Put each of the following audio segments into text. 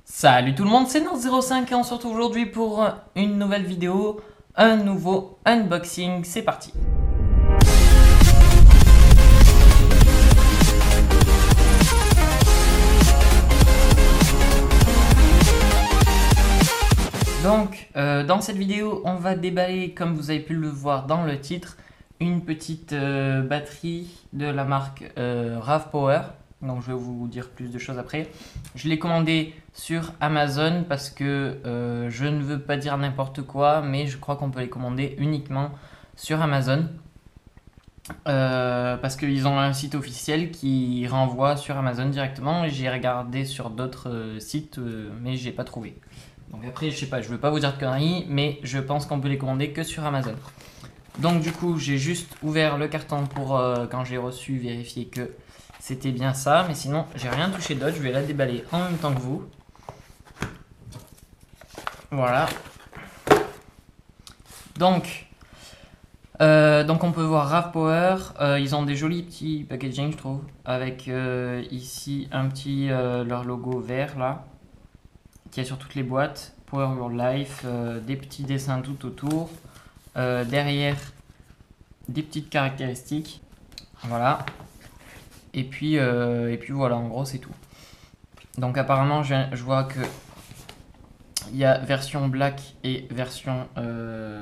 Salut tout le monde, c'est Nord05 et on se retrouve aujourd'hui pour une nouvelle vidéo, un nouveau unboxing, c'est parti. Donc, dans cette vidéo, on va déballer, comme vous avez pu le voir dans le titre, une petite batterie de la marque RAV Power. Donc, je vais vous dire plus de choses après. Je l'ai commandé sur Amazon parce que je ne veux pas dire n'importe quoi, mais je crois qu'on peut les commander uniquement sur Amazon. Parce qu'ils ont un site officiel qui renvoie sur Amazon directement. J'ai regardé sur d'autres sites, mais j'ai pas trouvé. Donc après, je sais pas, je veux pas vous dire de conneries, mais je pense qu'on peut les commander que sur Amazon. Donc du coup, j'ai juste ouvert le carton pour, quand j'ai reçu, vérifier que c'était bien ça. Mais sinon, j'ai rien touché d'autre. Je vais la déballer en même temps que vous. Voilà. Donc on peut voir RAV Power. Ils ont des jolis petits packaging, je trouve. Avec ici un petit leur logo vert là, qui est sur toutes les boîtes. Power Your Life, des petits dessins tout autour. Derrière, des petites caractéristiques. Voilà. Et puis voilà, en gros c'est tout. Donc apparemment je vois que il y a version black et version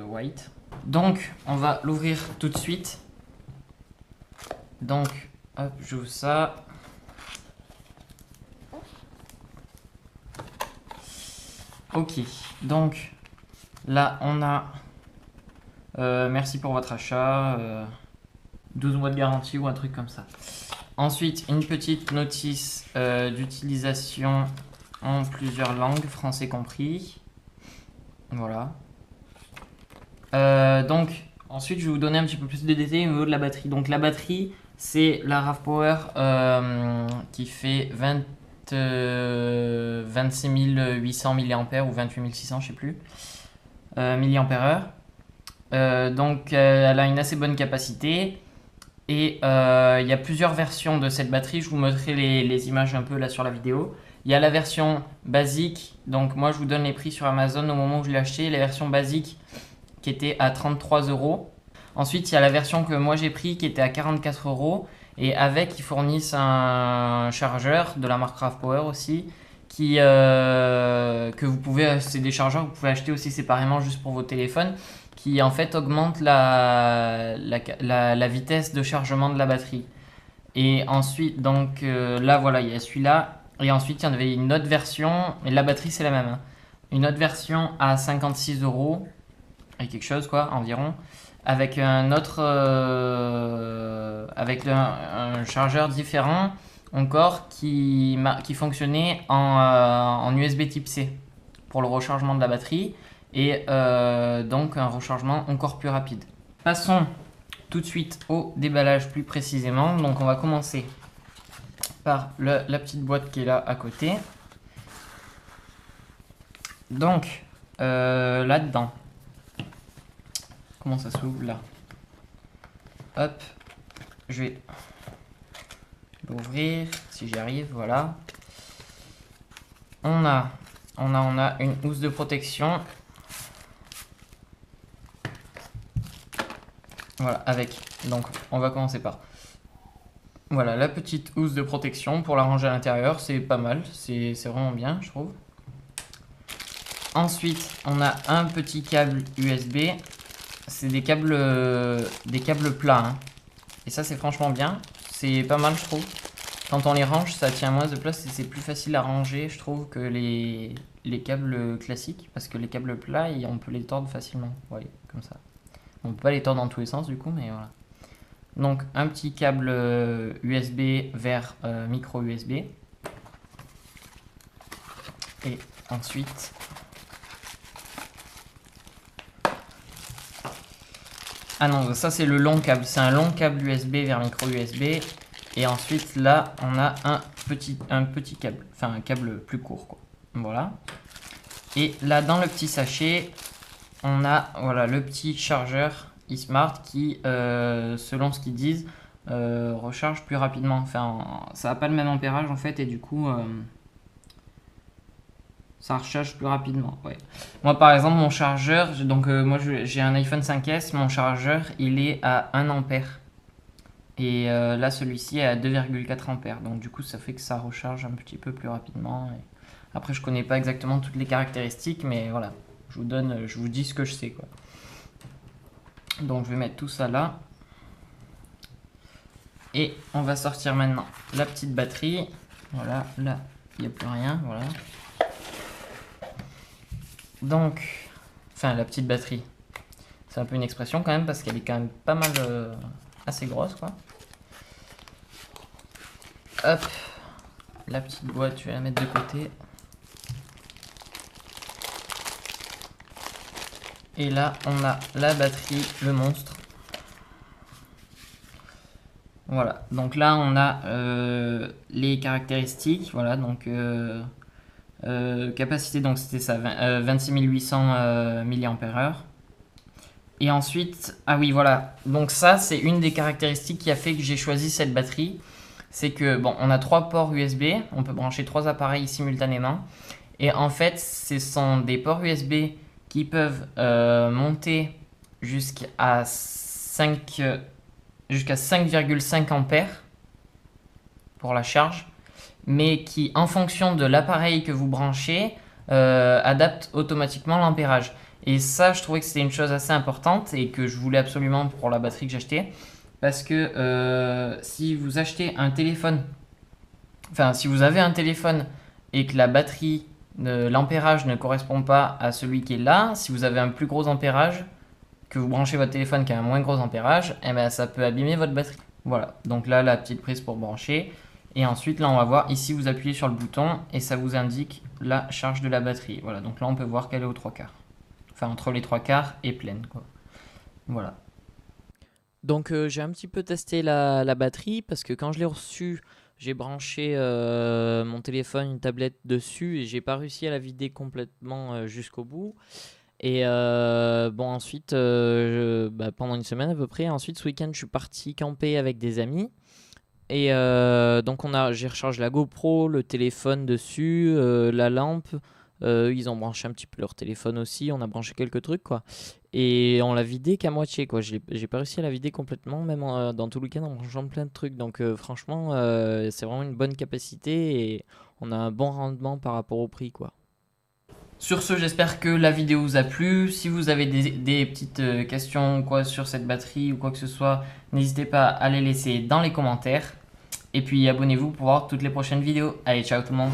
white. Donc on va l'ouvrir tout de suite. Donc hop, j'ouvre ça. Ok, donc là on a merci pour votre achat, 12 mois de garantie ou un truc comme ça. Ensuite, une petite notice d'utilisation en plusieurs langues, français compris. Voilà. Donc, ensuite, je vais vous donner un petit peu plus de détails au niveau de la batterie. Donc, la batterie, c'est la RAV Power qui fait 26 800 mAh ou 28 600, je sais plus, mAh. Donc, elle a une assez bonne capacité. Et il y a plusieurs versions de cette batterie. Je vous montrerai les images un peu là sur la vidéo. Il y a la version basique. Donc moi, je vous donne les prix sur Amazon au moment où je l'ai acheté. La version basique qui était à 33 euros. Ensuite, il y a la version que moi j'ai pris qui était à 44 euros. Et avec, ils fournissent un chargeur de la marque RAV Power aussi. Que vous pouvez, c'est des chargeurs que vous pouvez acheter aussi séparément juste pour vos téléphones, qui en fait augmente la vitesse de chargement de la batterie. Et ensuite, donc là voilà, il y a celui-là. Et ensuite, il y en avait une autre version, et la batterie c'est la même, hein. Une autre version à 56 euros, et quelque chose quoi, environ, avec un autre, avec un chargeur différent encore qui fonctionnait en USB type C pour le rechargement de la batterie et donc un rechargement encore plus rapide. Passons tout de suite au déballage plus précisément. Donc on va commencer par la petite boîte qui est là à côté. Donc là-dedans, comment ça s'ouvre là? Hop, je vais l'ouvrir si j'y arrive, voilà. On a une housse de protection. Voilà, avec. Donc, on va commencer par. Voilà, la petite housse de protection pour la ranger à l'intérieur, c'est pas mal, c'est vraiment bien, je trouve. Ensuite, on a un petit câble USB. C'est des câbles plats, hein. Et ça, c'est franchement bien. C'est pas mal, je trouve. Quand on les range, ça tient moins de place et c'est plus facile à ranger, je trouve, que les câbles classiques. Parce que les câbles plats, on peut les tordre facilement. Vous voyez, comme ça. On peut pas les tordre dans tous les sens, du coup, mais voilà. Donc, un petit câble USB vers micro USB. Et ensuite... Ah non, ça c'est le long câble. C'est un long câble USB vers micro USB. Et ensuite, là, on a un petit câble. Enfin, un câble plus court, quoi. Voilà. Et là, dans le petit sachet, on a voilà, le petit chargeur eSmart qui, selon ce qu'ils disent, recharge plus rapidement. Enfin, ça n'a pas le même ampérage, en fait. Et du coup, Ça recharge plus rapidement, ouais. Moi par exemple mon chargeur, donc moi j'ai un iPhone 5S, mon chargeur il est à 1 ampère. Et là celui-ci est à 2,4 ampères. Donc du coup ça fait que ça recharge un petit peu plus rapidement. Et après je connais pas exactement toutes les caractéristiques, mais voilà, je vous dis ce que je sais quoi. Donc je vais mettre tout ça là. Et on va sortir maintenant la petite batterie. Voilà, là il n'y a plus rien, voilà. Donc, enfin la petite batterie, c'est un peu une expression quand même parce qu'elle est quand même pas mal assez grosse quoi. Hop, la petite boîte, je vais la mettre de côté. Et là, on a la batterie, le monstre. Voilà, donc là on a les caractéristiques, voilà, donc capacité, donc c'était ça, 26 800 mAh. Et ensuite, ah oui, voilà, donc ça c'est une des caractéristiques qui a fait que j'ai choisi cette batterie. C'est que, bon, on a 3 ports USB, on peut brancher 3 appareils simultanément. Et en fait, ce sont des ports USB qui peuvent monter jusqu'à 5,5 ampères pour la charge, mais qui, en fonction de l'appareil que vous branchez, adapte automatiquement l'ampérage. Et ça, je trouvais que c'était une chose assez importante et que je voulais absolument pour la batterie que j'achetais. Parce que si vous achetez un téléphone, enfin si vous avez un téléphone et que la batterie, l'ampérage ne correspond pas à celui qui est là, si vous avez un plus gros ampérage, que vous branchez votre téléphone qui a un moins gros ampérage, eh ben, ça peut abîmer votre batterie. Voilà, donc là la petite prise pour brancher. Et ensuite là on va voir, ici vous appuyez sur le bouton et ça vous indique la charge de la batterie. Voilà, donc là on peut voir qu'elle est aux 3/4. Enfin entre les 3/4 et pleine quoi. Voilà. Donc j'ai un petit peu testé la batterie parce que quand je l'ai reçue, j'ai branché mon téléphone, une tablette dessus et j'ai pas réussi à la vider complètement jusqu'au bout. Et bon ensuite, pendant une semaine à peu près, ensuite ce week-end je suis parti camper avec des amis. Et donc j'ai rechargé la GoPro, le téléphone dessus, la lampe. Ils ont branché un petit peu leur téléphone aussi, on a branché quelques trucs quoi. Et on l'a vidé qu'à moitié quoi. J'ai pas réussi à la vider complètement, même dans tout le week-end en branchant plein de trucs. Donc franchement, c'est vraiment une bonne capacité et on a un bon rendement par rapport au prix quoi. Sur ce, j'espère que la vidéo vous a plu. Si vous avez des petites questions ou quoi sur cette batterie ou quoi que ce soit, n'hésitez pas à les laisser dans les commentaires. Et puis abonnez-vous pour voir toutes les prochaines vidéos. Allez, ciao tout le monde.